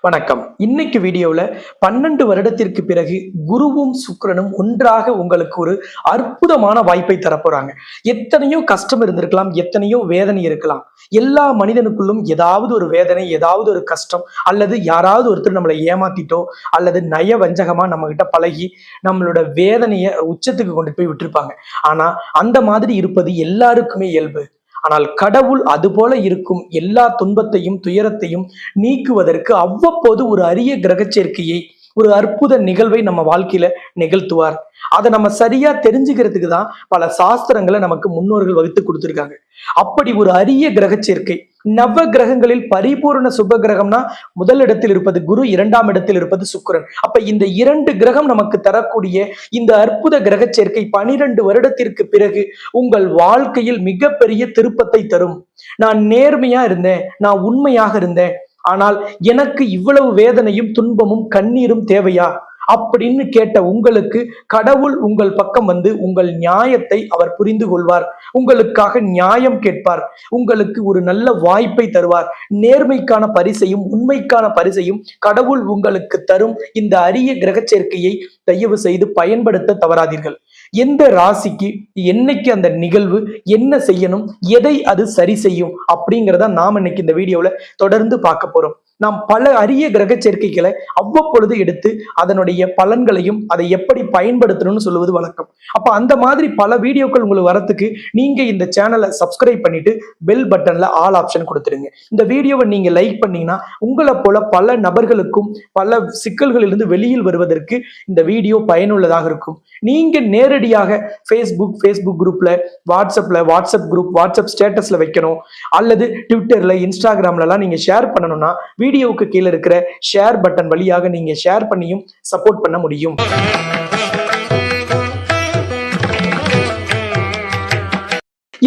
வணக்கம். இன்னைக்கு வீடியோல 12 வருடத்திற்கு பிறகு குருவும் சுக்கிரனும் ஒன்றாக உங்களுக்கு ஒரு அற்புதமான வாய்ப்பை தரப்போறாங்க. எத்தனையோ கஷ்டம் இருந்திருக்கலாம், எத்தனையோ வேதனை இருக்கலாம். எல்லா மனிதனுக்குள்ளும் ஏதாவது ஒரு வேதனை, ஏதாவது ஒரு கஷ்டம், அல்லது யாராவது ஒருத்தர் நம்மளை ஏமாத்திட்டோ அல்லது நயவஞ்சகமா நம்ம கிட்ட பழகி நம்மளோட வேதனையை உச்சத்துக்கு கொண்டு போய் விட்டுருப்பாங்க. ஆனா அந்த மாதிரி இருப்பது எல்லாருக்குமே இயல்பு. ஆனால் கடவுள் அதுபோல இருக்கும் எல்லா துன்பத்தையும் துயரத்தையும் நீக்குவதற்கு அவ்வப்போது ஒரு அரிய கிரக சேர்க்கையை, ஒரு அற்புத நிகழ்வை நம்ம வாழ்க்கையில நிகழ்த்துவார். அதை நம்ம சரியா தெரிஞ்சுக்கிறதுக்கு தான் பல சாஸ்திரங்களை நமக்கு முன்னோர்கள் வகுத்து கொடுத்திருக்காங்க. அப்படி ஒரு அரிய கிரக சேர்க்கை, நவ கிரகங்களில் பரிபூர்ண சுப கிரகம்னா முதல் இடத்தில் இருப்பது குரு, இரண்டாம் இடத்தில் இருப்பது சுக்கிரன். அப்ப இந்த இரண்டு கிரகம் நமக்கு தரக்கூடிய இந்த அற்புத கிரக சேர்க்கை 12 வருடத்திற்கு பிறகு உங்கள் வாழ்க்கையில் மிகப்பெரிய திருப்பத்தை தரும். நான் நேர்மையா இருந்தேன், நான் உண்மையாக இருந்தேன், ஆனால் எனக்கு இவ்வளவு வேதனையும் துன்பமும் கண்ணீரும் தேவையா அப்படின்னு கேட்ட உங்களுக்கு கடவுள் உங்கள் பக்கம் வந்து உங்கள் நியாயத்தை அவர் புரிந்து கொள்வார். உங்களுக்காக நியாயம் கேட்பார். உங்களுக்கு ஒரு நல்ல வாய்ப்பை தருவார். நேர்மைக்கான பரிசையும் உண்மைக்கான பரிசையும் கடவுள் உங்களுக்கு தரும். இந்த அரிய கிரக சேர்க்கையை தயவு செய்து பயன்படுத்த தவறாதீர்கள். எந்த ராசிக்கு என்னைக்கு அந்த நிகழ்வு என்ன செய்யணும், எதை அது சரி செய்யும் அப்படிங்கிறத நாம் இன்னைக்கு இந்த வீடியோல தொடர்ந்து பார்க்க போறோம். நாம் பல அரிய கிரக சேர்க்கைகளை அவ்வப்பொழுது எடுத்து அதனுடைய பலன்களையும் அதை எப்படி பயன்படுத்தணும்னு சொல்லுவது வழக்கம். அப்ப அந்த மாதிரி பல வீடியோக்கள் உங்களுக்கு வரத்துக்கு நீங்க இந்த சேனலை சப்ஸ்கிரைப் பண்ணிட்டு பெல் பட்டன்ல ஆல் ஆப்ஷன் கொடுத்துருங்க. இந்த வீடியோவை நீங்க லைக் பண்ணீங்கன்னா உங்களை போல பல நபர்களுக்கும் பல சிக்கல்களிலிருந்து வெளியில் வருவதற்கு இந்த வீடியோ பயனுள்ளதாக இருக்கும். நீங்க நேரடியாக ஃபேஸ்புக் குரூப்ல, வாட்ஸ்அப் குரூப், வாட்ஸ்அப் ஸ்டேட்டஸ்ல வைக்கணும், அல்லது ட்விட்டர்ல, இன்ஸ்டாகிராம்ல எல்லாம் நீங்க ஷேர் பண்ணணும்னா வீடியோவுக்கு கீழே இருக்கிற ஷேர் பட்டன் வழியாக நீங்க ஷேர் பண்ணியும் சப்போர்ட் பண்ண முடியும்.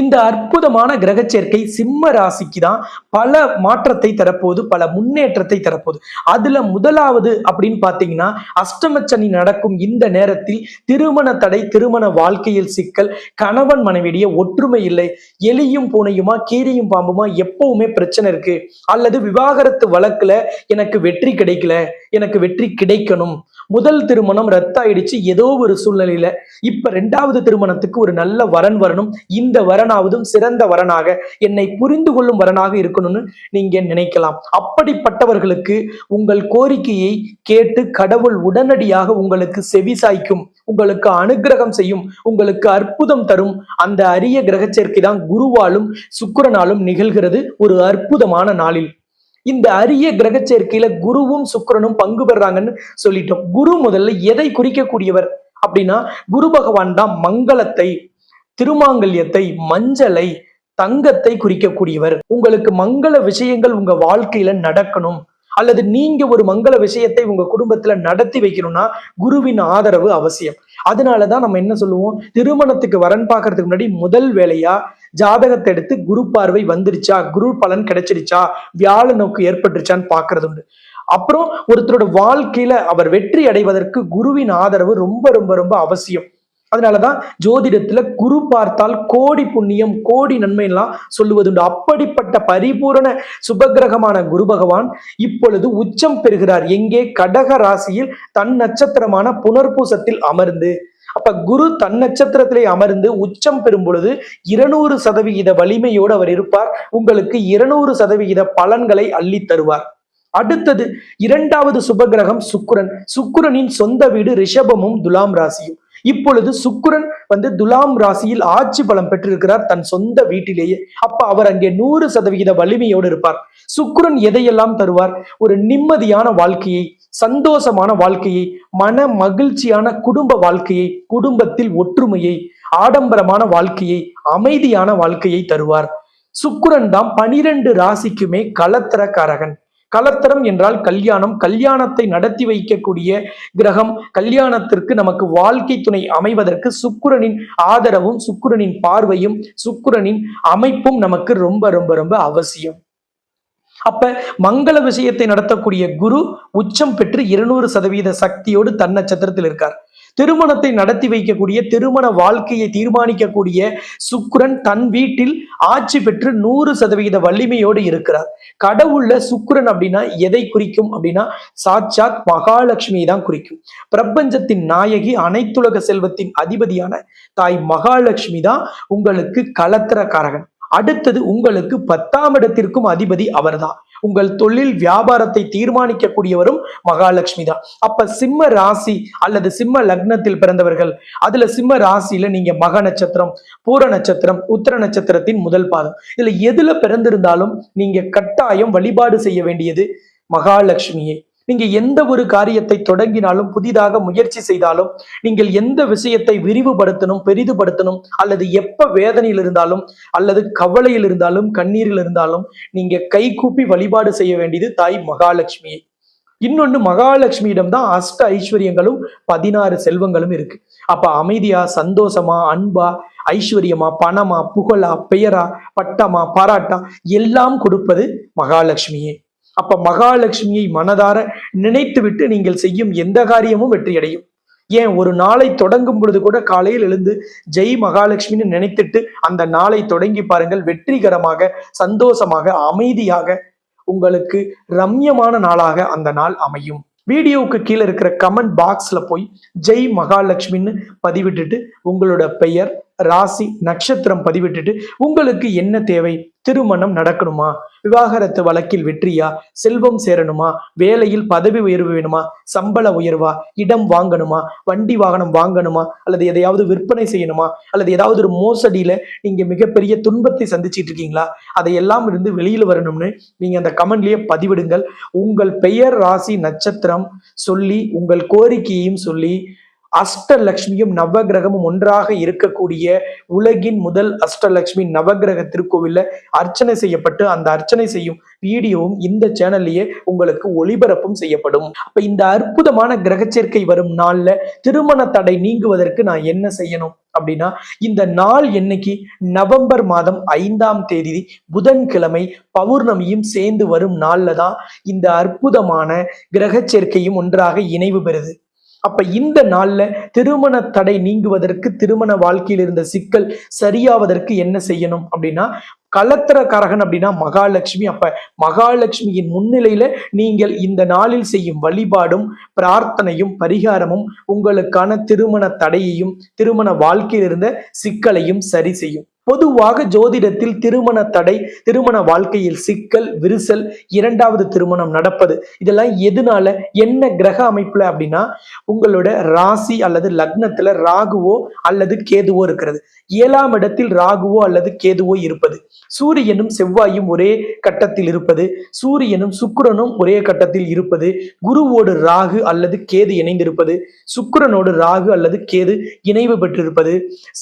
இந்த அற்புதமான கிரக சேர்க்கை சிம்ம ராசிக்கு தான் பல மாற்றத்தை தரப்போகுது, பல முன்னேற்றத்தை தரப்போகுது. அதுல முதலாவது அப்படின்னு பாத்தீங்கன்னா, அஷ்டமச்சனி நடக்கும் இந்த நேரத்தில் திருமண தடை, திருமண வாழ்க்கையில் சிக்கல், கணவன் மனைவியிடையே ஒற்றுமை இல்லை, எலியும் பூனையுமா கீரியும் பாம்புமா எப்பவுமே பிரச்சனை இருக்கு, அல்லது விவாகரத்து வழக்குல எனக்கு வெற்றி கிடைக்கல, எனக்கு வெற்றி கிடைக்கணும், முதல் திருமணம் ரத்தாயிடுச்சு ஏதோ ஒரு சூழ்நிலையில, இப்ப இரண்டாவது திருமணத்துக்கு ஒரு நல்ல வரன் வரணும், இந்த வரனாவதும் சிறந்த வரனாக என்னை புரிந்து கொள்ளும் வரனாக இருக்கணும்னு நீங்க நினைக்கலாம். அப்படிப்பட்டவர்களுக்கு உங்கள் கோரிக்கையை கேட்டு கடவுள் உடனடியாக உங்களுக்கு செவிசாய்க்கும், உங்களுக்கு அனுகிரகம் செய்யும், உங்களுக்கு அற்புதம் தரும். அந்த அரிய கிரக சேர்க்கை தான் குருவாலும் சுக்கிரனாலும் நிகழ்கிறது ஒரு அற்புதமான நாளில். இந்த அரிய கிரக சேர்க்கையில குருவும் சுக்கிரனும் பங்கு பெறாங்கன்னு சொல்லிட்டோம். குரு முதல்ல எதை குறிக்கக்கூடியவர் அப்படின்னா, குரு பகவான் தான் மங்களத்தை, திருமாங்கல்யத்தை, மஞ்சளை, தங்கத்தை குறிக்கக்கூடியவர். உங்களுக்கு மங்கள விஷயங்கள் உங்க வாழ்க்கையில நடக்கணும், அல்லது நீங்க ஒரு மங்கள விஷயத்தை உங்க குடும்பத்துல நடத்தி வைக்கணும்னா குருவின் ஆதரவு அவசியம். அதனாலதான் நம்ம என்ன சொல்லுவோம், திருமணத்துக்கு வரன் பார்க்கறதுக்கு முன்னாடி முதல் வேலையா ஜாதகத்தை எடுத்து குரு பார்வை வந்துருச்சா, குரு பலன் கிடைச்சிருச்சா, வியாழ நோக்கு ஏற்பட்டுருச்சான்னு பாக்குறது உண்டு. அப்புறம் ஒருத்தரோட வாழ்க்கையில அவர் வெற்றி அடைவதற்கு குருவின் ஆதரவு ரொம்ப ரொம்ப ரொம்ப அவசியம். அதனாலதான் ஜோதிடத்துல குரு பார்த்தால் கோடி புண்ணியம், கோடி நன்மை எல்லாம் சொல்லுவதுண்டு. அப்படிப்பட்ட பரிபூரண சுபகிரகமான குரு பகவான் இப்பொழுது உச்சம் பெறுகிறார். எங்கே? கடக ராசியில் தன் நட்சத்திரமான புனர்பூசத்தில் அமர்ந்து. அப்ப குரு தன் நட்சத்திரத்திலே அமர்ந்து உச்சம் பெறும் பொழுது 200% வலிமையோடு அவர் இருப்பார். உங்களுக்கு 200% பலன்களை அள்ளி தருவார். அடுத்தது இரண்டாவது சுபகிரகம் சுக்கிரன். சுக்கிரனின் சொந்த வீடு ரிஷபமும் துலாம் ராசியும். இப்பொழுது சுக்கிரன் துலாம் ராசியில் ஆட்சி பலம் பெற்றிருக்கிறார் தன் சொந்த வீட்டிலேயே. அப்ப அவர் அங்கே 100% வலிமையோடு இருப்பார். சுக்கிரன் எதையெல்லாம் தருவார்? ஒரு நிம்மதியான வாழ்க்கையை, சந்தோஷமான வாழ்க்கையை, மன மகிழ்ச்சியான குடும்ப வாழ்க்கையை, குடும்பத்தில் ஒற்றுமையை, ஆடம்பரமான வாழ்க்கையை, அமைதியான வாழ்க்கையை தருவார். சுக்கிரன் தான் 12 ராசிக்குமே கலத்திரக்காரகன். கலத்திரம் என்றால் கல்யாணம், கல்யாணத்தை நடத்தி வைக்கக்கூடிய கிரகம். கல்யாணத்திற்கு நமக்கு வாழ்க்கை துணை அமைவதற்கு சுக்கிரனின் ஆதரவும், சுக்கிரனின் பார்வையும், சுக்கிரனின் அமைப்பும் நமக்கு ரொம்ப ரொம்ப ரொம்ப அவசியம். அப்ப மங்கள விஷயத்தை நடத்தக்கூடிய குரு உச்சம் பெற்று 200% சக்தியோடு தன் நட்சத்திரத்தில் இருக்கார். திருமணத்தை நடத்தி வைக்கக்கூடிய, திருமண வாழ்க்கையை தீர்மானிக்கக்கூடிய சுக்கிரன் தன் வீட்டில் ஆட்சி பெற்று 100% வலிமையோடு இருக்கிறார். கடவுள்ல சுக்கிரன் அப்படின்னா எதை குறிக்கும் அப்படின்னா சாட்சாத் மகாலட்சுமியை தான் குறிக்கும். பிரபஞ்சத்தின் நாயகி, அனைத்துலக செல்வத்தின் அதிபதியான தாய் மகாலட்சுமி தான் உங்களுக்கு கலத்திரக்காரகன். அடுத்தது உங்களுக்கு 10ஆம் இடத்திற்கும் அதிபதி அவர்தான். உங்கள் தொழில் வியாபாரத்தை தீர்மானிக்கக்கூடியவரும் மகாலட்சுமி தான். அப்ப சிம்ம ராசி அல்லது சிம்ம லக்னத்தில் பிறந்தவர்கள், அதுல சிம்ம ராசியில நீங்க மக நட்சத்திரம், பூர நட்சத்திரம், உத்திர நட்சத்திரத்தின் முதல் பாதம், இதுல எதுல பிறந்திருந்தாலும் நீங்க கட்டாயம் வழிபாடு செய்ய வேண்டியது மகாலட்சுமியை. நீங்க எந்த ஒரு காரியத்தை தொடங்கினாலும், புதிதாக முயற்சி செய்தாலும், நீங்கள் எந்த விஷயத்தை விரிவுபடுத்தணும், பெரிதுபடுத்தணும், அல்லது எப்ப வேதனையில் இருந்தாலும் அல்லது கவலையில் இருந்தாலும் கண்ணீரில் இருந்தாலும் நீங்க கைகூப்பி வழிபாடு செய்ய வேண்டியது தாய் மகாலட்சுமியை. இன்னொன்னு, மகாலட்சுமியிடம் தான் அஷ்ட ஐஸ்வர்யங்களும் 16 செல்வங்களும் இருக்கு. அப்ப அமைதியா, சந்தோஷமா, அன்பா, ஐஸ்வர்யமா, பணமா, புகழா, பெயரா, பட்டமா, பாராட்டா எல்லாம் கொடுப்பது மகாலட்சுமியே. அப்ப மகாலட்சுமியை மனதார நினைத்து விட்டு நீங்கள் செய்யும் எந்த காரியமும் வெற்றியடையும். ஏன், ஒரு நாளை தொடங்கும் பொழுது கூட காலையில் எழுந்து ஜெய் மகாலட்சுமின்னு நினைத்துட்டு அந்த நாளை தொடங்கி பாருங்கள். வெற்றிகரமாக, சந்தோஷமாக, அமைதியாக, உங்களுக்கு ரம்யமான நாளாக அந்த நாள் அமையும். வீடியோவுக்கு கீழே இருக்கிற கமெண்ட் பாக்ஸ்ல போய் ஜெய் மகாலட்சுமின்னு பதிவிட்டுட்டு உங்களோட பெயர், ராசி, நட்சத்திரம் பதிவிட்டுட்டு உங்களுக்கு என்ன தேவை, திருமணம் நடக்கணுமா, விவாகரத்து வழக்கில் வெற்றியா, செல்வம் சேரணுமா, வேலையில் பதவி உயர்வு வேணுமா, சம்பள உயர்வா, இடம் வாங்கணுமா, வண்டி வாகனம் வாங்கணுமா, அல்லது எதையாவது விற்பனை செய்யணுமா, அல்லது ஏதாவது ஒரு மோசடியில நீங்க மிகப்பெரிய துன்பத்தை சந்திச்சிட்டு இருக்கீங்களா, அதையெல்லாம் இருந்து வெளியில் வரணும்னு நீங்க அந்த கமெண்ட்லயே பதிவிடுங்கள். உங்கள் பெயர், ராசி, நட்சத்திரம் சொல்லி உங்கள் கோரிக்கையையும் சொல்லி அஷ்டலட்சுமியும் நவகிரகமும் ஒன்றாக இருக்கக்கூடிய உலகின் முதல் அஷ்டலட்சுமி நவகிரக திருக்கோவில்ல அர்ச்சனை செய்யப்பட்டு அந்த அர்ச்சனை செய்யும் வீடியோவும் இந்த சேனல்லையே உங்களுக்கு ஒளிபரப்பும் செய்யப்படும். அப்ப இந்த அற்புதமான கிரக சேர்க்கை வரும் நாள்ல திருமண தடை நீங்குவதற்கு நான் என்ன செய்யணும் அப்படின்னா, இந்த நாள் என்னைக்கு, நவம்பர் மாதம் 5ஆம் தேதி புதன்கிழமை பௌர்ணமியும் சேர்ந்து வரும் நாள்ல தான் இந்த அற்புதமான கிரக சேர்க்கையும் ஒன்றாக இணைவு பெறுது. அப்ப இந்த நாள்ல திருமண தடை நீங்குவதற்கு, திருமண வாழ்க்கையில் இருந்த சிக்கல் சரியாவதற்கு என்ன செய்யணும் அப்படின்னா, கலத்திரக்காரகன் அப்படின்னா மகாலட்சுமி. அப்ப மகாலட்சுமியின் முன்னிலையில நீங்கள் இந்த நாளில் செய்யும் வழிபாடும் பிரார்த்தனையும் பரிகாரமும் உங்களுக்கான திருமண தடையையும் திருமண வாழ்க்கையில் இருந்த சிக்கலையும் சரி செய்யும். பொதுவாக ஜோதிடத்தில் திருமண தடை, திருமண வாழ்க்கையில் சிக்கல், விரிசல், 2வது திருமணம் நடப்பது, இதெல்லாம் எதனால, என்ன கிரக அமைப்புல அப்படின்னா, உங்களோட ராசி அல்லது லக்னத்துல ராகுவோ அல்லது கேதுவோ இருக்கிறது, 7ஆம் இடத்தில் ராகுவோ அல்லது கேதுவோ இருப்பது, சூரியனும் செவ்வாயும் ஒரே கட்டத்தில் இருப்பது, சூரியனும் சுக்கிரனும் ஒரே கட்டத்தில் இருப்பது, குருவோடு ராகு அல்லது கேது இணைந்திருப்பது, சுக்கிரனோடு ராகு அல்லது கேது இணைவு பெற்றிருப்பது,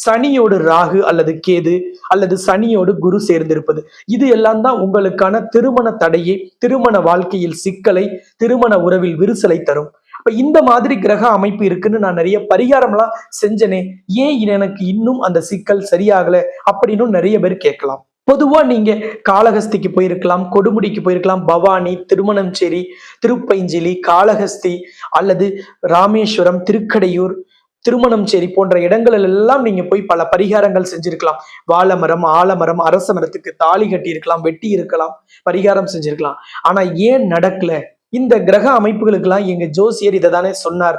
சனியோடு ராகு அல்லது கேது அல்லது சனியோடு குரு சேர்ந்திருப்பது, இது எல்லாம் தான் உங்களுக்கான திருமண தடையை, திருமண வாழ்க்கையில் சிக்கலை, திருமண உறவில் விரிசலை தரும். அப்ப இந்த மாதிரி கிரக அமைப்பு இருக்குன்னு நான் நிறைய பரிகாரம்லாம் செஞ்சனே, ஏன் எனக்கு இன்னும் அந்த சிக்கல் சரியாகல அப்படின்னு நிறைய பேர் கேட்கலாம். பொதுவா நீங்க காளஹஸ்திக்கு போயிருக்கலாம், கொடுமுடிக்கு போயிருக்கலாம், பவானி, திருமணஞ்சேரி, திருப்பைஞ்சிலி, காளஹஸ்தி அல்லது ராமேஸ்வரம், திருக்கடையூர், திருமணஞ்சேரி போன்ற இடங்களில் எல்லாம் நீங்க போய் பல பரிகாரங்கள் செஞ்சிருக்கலாம். வாழைமரம், ஆலமரம், அரச மரத்துக்கு தாலி கட்டி இருக்கலாம், வெட்டி இருக்கலாம், பரிகாரம் செஞ்சிருக்கலாம். ஆனா ஏன் நடக்கல? இந்த கிரக அமைப்புகளுக்கெல்லாம் எங்க ஜோசியர் இதை தானே சொன்னார்.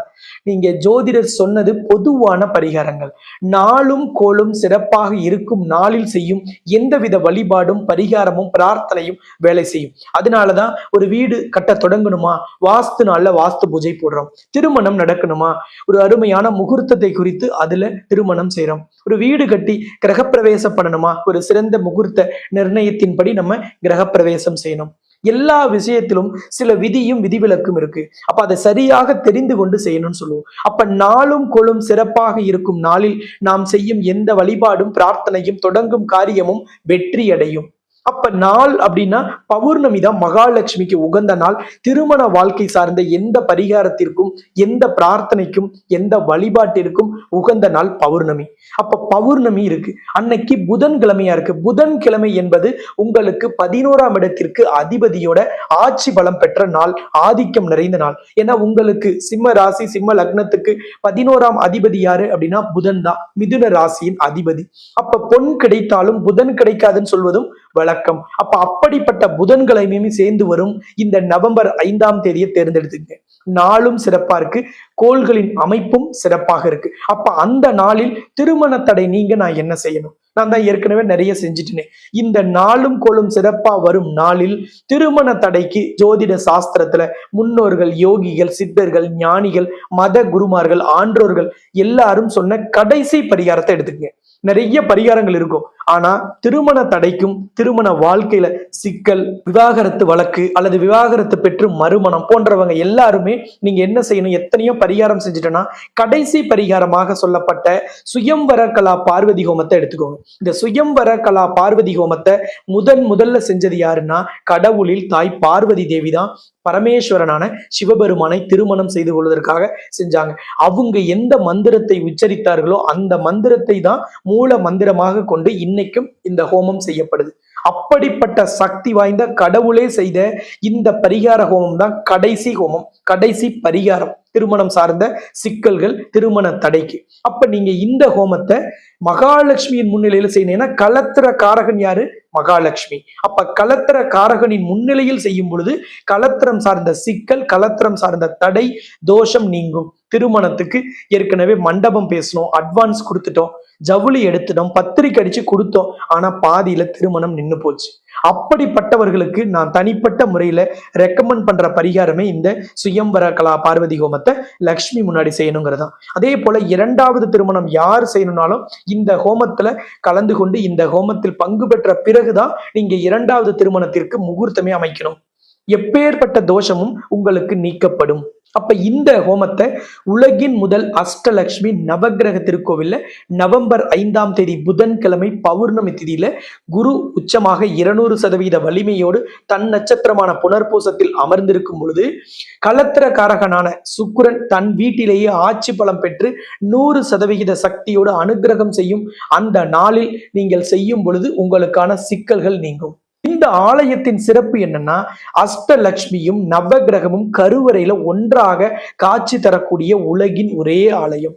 நீங்க ஜோதிடர் சொன்னது பொதுவான பரிகாரங்கள். நாளும் கோளும் சிறப்பாக இருக்கும் நாளில் செய்யும் எந்தவித வழிபாடும் பரிகாரமும் பிரார்த்தனையும் வேலை செய்யும். அதனாலதான் ஒரு வீடு கட்ட தொடங்கணுமா, வாஸ்து நாள்ல வாஸ்து பூஜை போடுறோம். திருமணம் நடக்கணுமா, ஒரு அருமையான முகூர்த்தத்தை குறித்து அதுல திருமணம் செய்யறோம். ஒரு வீடு கட்டி கிரகப்பிரவேசம் பண்ணணுமா, ஒரு சிறந்த முகூர்த்த நிர்ணயத்தின்படி நம்ம கிரகப்பிரவேசம் செய்யணும். எல்லா விஷயத்திலும் சில விதியும் விதிவிலக்கும் இருக்கு. அப்ப அதை சரியாக தெரிந்து கொண்டு செய்யணும்னு சொல்லுவோம். அப்ப நாளும் கோளும் சிறப்பாக இருக்கும் நாளில் நாம் செய்யும் எந்த வழிபாடும் பிரார்த்தனையும் தொடங்கும் காரியமும் வெற்றி அடையும். அப்ப நாள் அப்படின்னா பௌர்ணமி தான் மகாலட்சுமிக்கு உகந்த நாள். திருமண வாழ்க்கை சார்ந்த எந்த பரிகாரத்திற்கும், எந்த பிரார்த்தனைக்கும், எந்த வழிபாட்டிற்கும் உகந்த நாள் பௌர்ணமி. அப்ப பௌர்ணமி இருக்கு, அன்னைக்கு புதன்கிழமையா இருக்கு. புதன்கிழமை என்பது உங்களுக்கு 11ஆம் இடத்திற்கு அதிபதியோட ஆட்சி பலம் பெற்ற நாள், ஆதிக்கம் நிறைந்த நாள். ஏன்னா உங்களுக்கு சிம்ம ராசி, சிம்ம லக்னத்துக்கு 11ஆம் அதிபதி யாரு அப்படின்னா புதன் தான், மிதுன ராசியின் அதிபதி. அப்ப பொன் கிடைத்தாலும் புதன் கிடைக்காதுன்னு சொல்வதும் வழக்கம். அப்ப அப்படிப்பட்ட புதன்கிழமையும் சேர்ந்து வரும் இந்த நவம்பர் 5ஆம் தேதியை தேர்ந்தெடுத்துங்க. நாளும் சிறப்பா இருக்கு, கோள்களின் அமைப்பும் சிறப்பாக இருக்கு. அப்ப அந்த நாளில் திருமண தடை நீங்க நான் என்ன செய்யணும்? நான் தான் ஏற்கனவே நிறைய செஞ்சுட்டேனே. இந்த நாளும் கோளும் சிறப்பா வரும் நாளில் திருமண தடைக்கு ஜோதிட சாஸ்திரத்துல முன்னோர்கள், யோகிகள், சித்தர்கள், ஞானிகள், மத குருமார்கள், ஆன்றோர்கள் எல்லாரும் சொன்ன கடைசி பரிகாரத்தை எடுத்துக்கங்க. நிறைய பரிகாரங்கள் இருக்கும், ஆனா திருமண தடைக்கும் திருமண வாழ்க்கையில சிக்கல், விவாகரத்து வழக்கு அல்லது விவாகரத்து பெற்று மறுமணம் போன்றவங்க எல்லாருமே நீங்க என்ன செய்யணும்? எத்தனையோ பரிகாரம் செஞ்சுட்டோம்னா கடைசி பரிகாரமாக சொல்லப்பட்ட சுயம்வர கலா பார்வதி ஹோமத்தை எடுத்துக்கோங்க. இந்த சுயம்வர கலா பார்வதி ஹோமத்தை முதல்ல செஞ்சது யாருன்னா கடவுளில் தாய் பார்வதி தேவி தான் பரமேஸ்வரனான சிவபெருமானை திருமணம் செய்து கொள்வதற்காக செஞ்சாங்க. அவங்க எந்த மந்திரத்தை உச்சரித்தார்களோ அந்த மந்திரத்தை தான் மூல மந்திரமாக கொண்டு இன்னைக்கும் இந்த ஹோமம் செய்யப்படுது. அப்படிப்பட்ட சக்தி வாய்ந்த கடவுளே செய்த இந்த பரிகார ஹோமம் தான் கடைசி ஹோமம், கடைசி பரிகாரம் திருமணம் சார்ந்த சிக்கல்கள், திருமண தடைக்கு. அப்ப நீங்க இந்த ஹோமத்தை மகாலட்சுமியின் முன்னிலையில் செய்யணும். ஏன்னா கலத்திர காரகன் யாரு? மகாலட்சுமி. அப்ப கலத்திர காரகனின் முன்னிலையில் செய்யும் பொழுது கலத்திரம் சார்ந்த சிக்கல், கலத்திரம் சார்ந்த தடை, தோஷம் நீங்கும். திருமணத்துக்கு ஏற்கனவே மண்டபம் பேசணும், அட்வான்ஸ் கொடுத்துட்டோம், ஜவுளி எடுத்துட்டோம், பத்திரிக்கை அடிச்சு கொடுத்தோம், ஆனா பாதியில திருமணம் நின்று போச்சு. அப்படிப்பட்டவர்களுக்கு நான் தனிப்பட்ட முறையில ரெக்கமெண்ட் பண்ற பரிகாரமே இந்த சுயம்வர கலா பார்வதி ஹோமத்தை லக்ஷ்மி முன்னாடி செய்யணுங்கிறதா. அதே போல 2வது திருமணம் யார் செய்யணும்னாலும் இந்த ஹோமத்துல கலந்து கொண்டு இந்த ஹோமத்தில் பங்கு பெற்ற பிறகுதான் நீங்க 2வது திருமணத்திற்கு முகூர்த்தமே அமைக்கணும். எப்பேற்பட்ட தோஷமும் உங்களுக்கு நீக்கப்படும். அப்ப இந்த ஹோமத்தை உலகின் முதல் அஷ்டலட்சுமி நவகிரக திருக்கோவில்ல நவம்பர் 5ஆம் தேதி புதன்கிழமை பௌர்ணமி திதியில குரு உச்சமாக 200% வலிமையோடு தன் நட்சத்திரமான புனர்பூசத்தில் அமர்ந்திருக்கும் பொழுது கலத்திர காரகனான சுக்கிரன் தன் வீட்டிலேயே ஆட்சி பலம் பெற்று 100% சக்தியோடு அனுகிரகம் செய்யும் அந்த நாளில் நீங்கள் செய்யும் பொழுது உங்களுக்கான சிக்கல்கள் நீங்கும். இந்த ஆலயத்தின் சிறப்பு என்னன்னா அஷ்டலட்சுமியும் நவகிரகமும் கருவறையில ஒன்றாக காட்சி தரக்கூடிய உலகின் ஒரே ஆலயம்.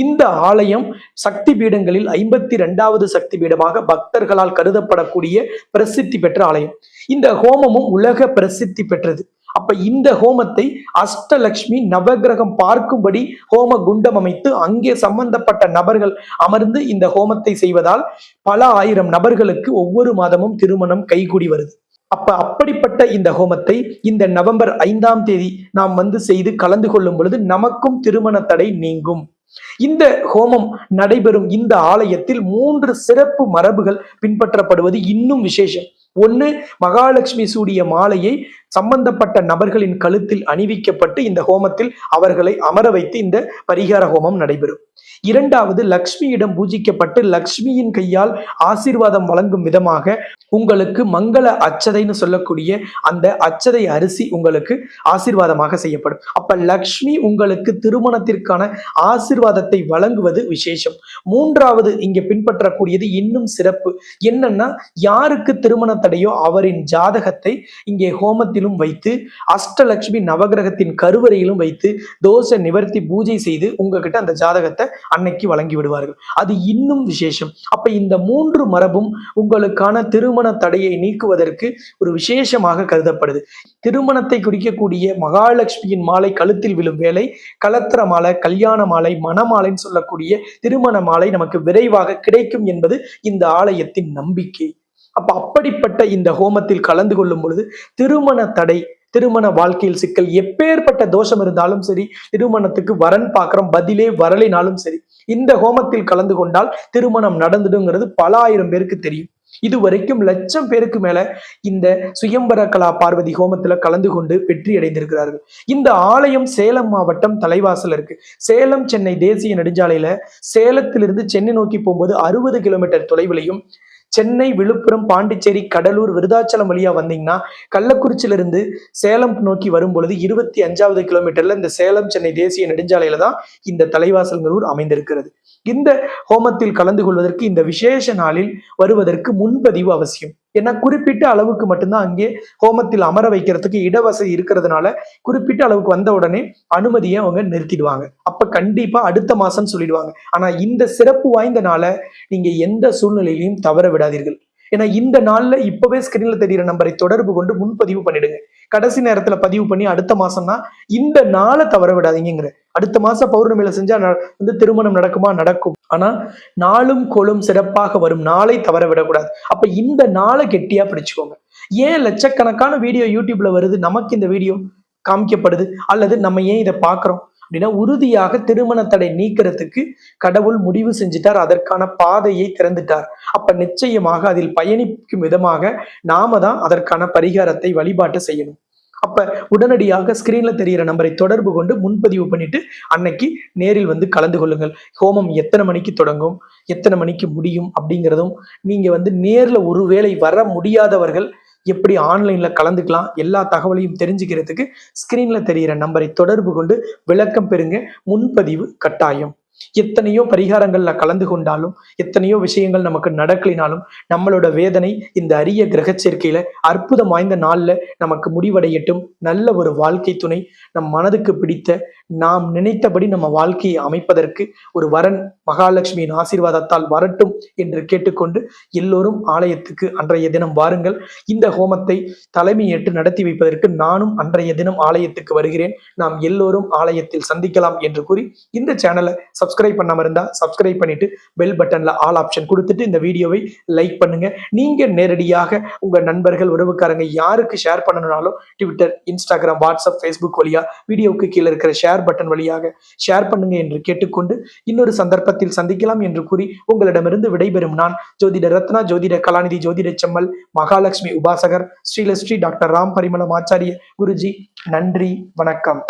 இந்த ஆலயம் சக்தி பீடங்களில் 52வது சக்தி பீடமாக பக்தர்களால் கருதப்படக்கூடிய பிரசித்தி பெற்ற ஆலயம். இந்த ஹோமமும் உலக பிரசித்தி பெற்றது. அப்ப இந்த ஹோமத்தை அஷ்டலட்சுமி நவகிரகம் பார்க்கும்படி ஹோம குண்டம் அமைத்து அங்கே சம்பந்தப்பட்ட நபர்கள் அமர்ந்து இந்த ஹோமத்தை செய்வதால் பல ஆயிரம் நபர்களுக்கு ஒவ்வொரு மாதமும் திருமணம் கைகூடி வருது. அப்படிப்பட்ட இந்த ஹோமத்தை இந்த நவம்பர் 5ஆம் தேதி நாம் செய்து கலந்து கொள்ளும் பொழுது நமக்கும் திருமண தடை நீங்கும். இந்த ஹோமம் நடைபெறும் இந்த ஆலயத்தில் 3 சிறப்பு மரபுகள் பின்பற்றப்படுவது இன்னும் விசேஷம். ஒண்ணு, மகாலட்சுமி சூடிய மாலையை சம்பந்தப்பட்ட நபர்களின் கழுத்தில் அணிவிக்கப்பட்டு இந்த ஹோமத்தில் அவர்களை அமர வைத்து இந்த பரிகார ஹோமம் நடைபெறும். 2வது, லக்ஷ்மியிடம் பூஜிக்கப்பட்டு லக்ஷ்மியின் கையால் ஆசீர்வாதம் வழங்கும் விதமாக உங்களுக்கு மங்கள அச்சதைன்னு சொல்லக்கூடிய அந்த அச்சதை அரிசி உங்களுக்கு ஆசீர்வாதமாக செய்யப்படும். அப்ப லக்ஷ்மி உங்களுக்கு திருமணத்திற்கான ஆசீர்வாதத்தை வழங்குவது விசேஷம். 3வது இங்க பின்பற்றக்கூடியது இன்னும் சிறப்பு. என்னன்னா, யாருக்கு திருமண தடையோ அவரின் ஜாதகத்தை இங்கே ஹோமத்திலும் வைத்து அஷ்டலட்சுமி நவகிரகத்தின் கருவறையிலும் வைத்து தோஷ நிவர்த்தி பூஜை செய்து உங்ககிட்ட அந்த ஜாதகத்தை அன்னைக்கு வழங்கி விடுவார்கள். அது இன்னும் விசேஷம். அப்ப இந்த 3 மரபும் உங்களுக்கான திருமண தடையை நீக்குவதற்கு ஒரு விசேஷமாக கருதப்படுது. திருமணத்தை குறிக்கக்கூடிய மகாலட்சுமியின் மாலை கழுத்தில் விழும் வேலை கலத்திர மாலை, கல்யாண மாலை, மணமாலைன்னு சொல்லக்கூடிய திருமண மாலை நமக்கு விரைவாக கிடைக்கும் என்பது இந்த ஆலயத்தின் நம்பிக்கை. அப்படிப்பட்ட இந்த ஹோமத்தில் கலந்து கொள்ளும் பொழுது திருமண தடை, திருமண வாழ்க்கையில் சிக்கல், எப்பேற்பட்ட தோஷம் இருந்தாலும் சரி, திருமணத்துக்கு வரன் பார்க்கிறோம் பதிலே வரலைனாலும் சரி, இந்த ஹோமத்தில் கலந்து கொண்டால் திருமணம் நடந்துடுங்கிறது பல ஆயிரம் பேருக்கு தெரியும். இதுவரைக்கும் லட்சம் பேருக்கு மேல இந்த சுயம்வர கலா பார்வதி ஹோமத்துல கலந்து கொண்டு வெற்றி அடைந்திருக்கிறார்கள். இந்த ஆலயம் சேலம் மாவட்டம் தலைவாசல் இருக்கு. சேலம் சென்னை தேசிய நெடுஞ்சாலையில சேலத்திலிருந்து சென்னை நோக்கி போகும்போது 60 கிலோமீட்டர் தொலைவிலையும், சென்னை, விழுப்புரம், பாண்டிச்சேரி, கடலூர், விருதாச்சலம் வழியா வந்தீங்கன்னா கள்ளக்குறிச்சியில இருந்து சேலம் நோக்கி வரும் பொழுது 25வது கிலோமீட்டர்ல இந்த சேலம் சென்னை தேசிய நெடுஞ்சாலையில தான் இந்த தலைவாசல்ங்கிற ஊர் அமைந்திருக்கிறது. இந்த ஹோமத்தில் கலந்து கொள்வதற்கு, இந்த விசேஷ நாளில் வருவதற்கு முன்பதிவு அவசியம். ஏன்னா குறிப்பிட்ட அளவுக்கு மட்டும்தான் அங்கே ஹோமத்தில் அமர வைக்கிறதுக்கு இடவசதி இருக்கிறதுனால குறிப்பிட்ட அளவுக்கு வந்த உடனே அனுமதியை அவங்க நிறுத்திடுவாங்க. அப்ப கண்டிப்பா அடுத்த மாசம் சொல்லிடுவாங்க. ஆனா இந்த சிறப்பு வாய்ந்த நாளை நீங்க எந்த சூழ்நிலையிலையும் தவற விடாதீர்கள். ஏன்னா இந்த நாள்ல இப்பவே ஸ்கிரீன்ல தெரியிற நம்பரை தொடர்பு கொண்டு முன்பதிவு பண்ணிடுங்க. கடைசி நேரத்துல பதிவு பண்ணி அடுத்த மாசம்னா இந்த நாளை தவற விடாதீங்கிற. அடுத்த மாசம் பௌர்ணமியில செஞ்சா திருமணம் நடக்குமா? நடக்கும். ஆனா நாளும் கோளும் சிறப்பாக வரும் நாளை தவற விடக்கூடாது. அப்ப இந்த நாளை கெட்டியா பிடிச்சுக்கோங்க. ஏன் லட்சக்கணக்கான வீடியோ யூடியூப்ல வருது, நமக்கு இந்த வீடியோ காமிக்கப்படுது, அல்லது நம்ம ஏன் இதை பாக்குறோம் அப்படின்னா, உறுதியாக திருமண தடை நீக்கிறதுக்கு கடவுள் முடிவு செஞ்சுட்டார், அதற்கான பாதையை திறந்துட்டார். அப்ப நிச்சயமாக அதில் பயணிக்கும் விதமாக நாம தான் அதற்கான பரிகாரத்தை வழிபாட்டை செய்யணும். அப்ப உடனடியாக ஸ்கிரீன்ல தெரிகிற நம்பரை தொடர்பு கொண்டு முன்பதிவு பண்ணிட்டு அன்னைக்கு நேரில் வந்து கலந்து கொள்ளுங்கள். ஹோமம் எத்தனை மணிக்கு தொடங்கும், எத்தனை மணிக்கு முடியும் அப்படிங்கிறதும், நீங்க நேர்ல ஒருவேளை வர முடியாதவர்கள் எப்படி ஆன்லைன்ல கலந்துக்கலாம், எல்லா தகவலையும் தெரிஞ்சுக்கிறதுக்கு ஸ்கிரீன்ல தெரிகிற நம்பரை தொடர்பு கொண்டு விளக்கம் பெறுங்க. முன்பதிவு கட்டாயம். எத்தனையோ பரிகாரங்கள்ல கலந்து கொண்டாலும், எத்தனையோ விஷயங்கள் நமக்கு நடக்கலினாலும், நம்மளோட வேதனை இந்த அரிய கிரக சேர்க்கையில அற்புதம் வாய்ந்த நாள்ல நமக்கு முடிவடையட்டும். நல்ல ஒரு வாழ்க்கை துணை, நம் மனதுக்கு பிடித்த, நாம் நினைத்தபடி நம்ம வாழ்க்கையை அமைப்பதற்கு ஒரு வரன் மகாலட்சுமியின் ஆசீர்வாதத்தால் வரட்டும் என்று கேட்டுக்கொண்டு எல்லோரும் ஆலயத்துக்கு அன்றைய தினம் வாருங்கள். இந்த ஹோமத்தை தலைமையேற்று நடத்தி வைப்பதற்கு நானும் அன்றைய தினம் ஆலயத்துக்கு வருகிறேன். நாம் எல்லோரும் ஆலயத்தில் சந்திக்கலாம் என்று கூறி இந்த சேனலை சப்ஸ்கிரைப் பண்ணாம இருந்தா சப்ஸ்கிரைப் பண்ணிட்டு பெல் பட்டன்ல ஆல் ஆப்ஷன் கொடுத்துட்டு இந்த வீடியோவை லைக் பண்ணுங்க. நீங்க நேரடியாக உங்க நண்பர்கள், உறவுக்காரங்க யாருக்கு ஷேர் பண்ணணும்னாலும் ட்விட்டர், இன்ஸ்டாகிராம், வாட்ஸ்அப், ஃபேஸ்புக் வழியா வீடியோவுக்கு கீழே இருக்கிற ஷேர் பட்டன் வழியாக ஷேர் பண்ணுங்க என்று கேட்டுக்கொண்டு இன்னொரு சந்தர்ப்பத்தில் சந்திக்கலாம் என்று கூறி உங்களிடமிருந்து விடைபெறும் நான் ஜோதிட ரத்னா, ஜோதிட கலாநிதி, ஜோதிட செம்மல், மகாலட்சுமி உபாசகர், ஸ்ரீலஸ்ரீ டாக்டர் ராம் பரிமளம் ஆச்சாரிய குருஜி. நன்றி, வணக்கம்.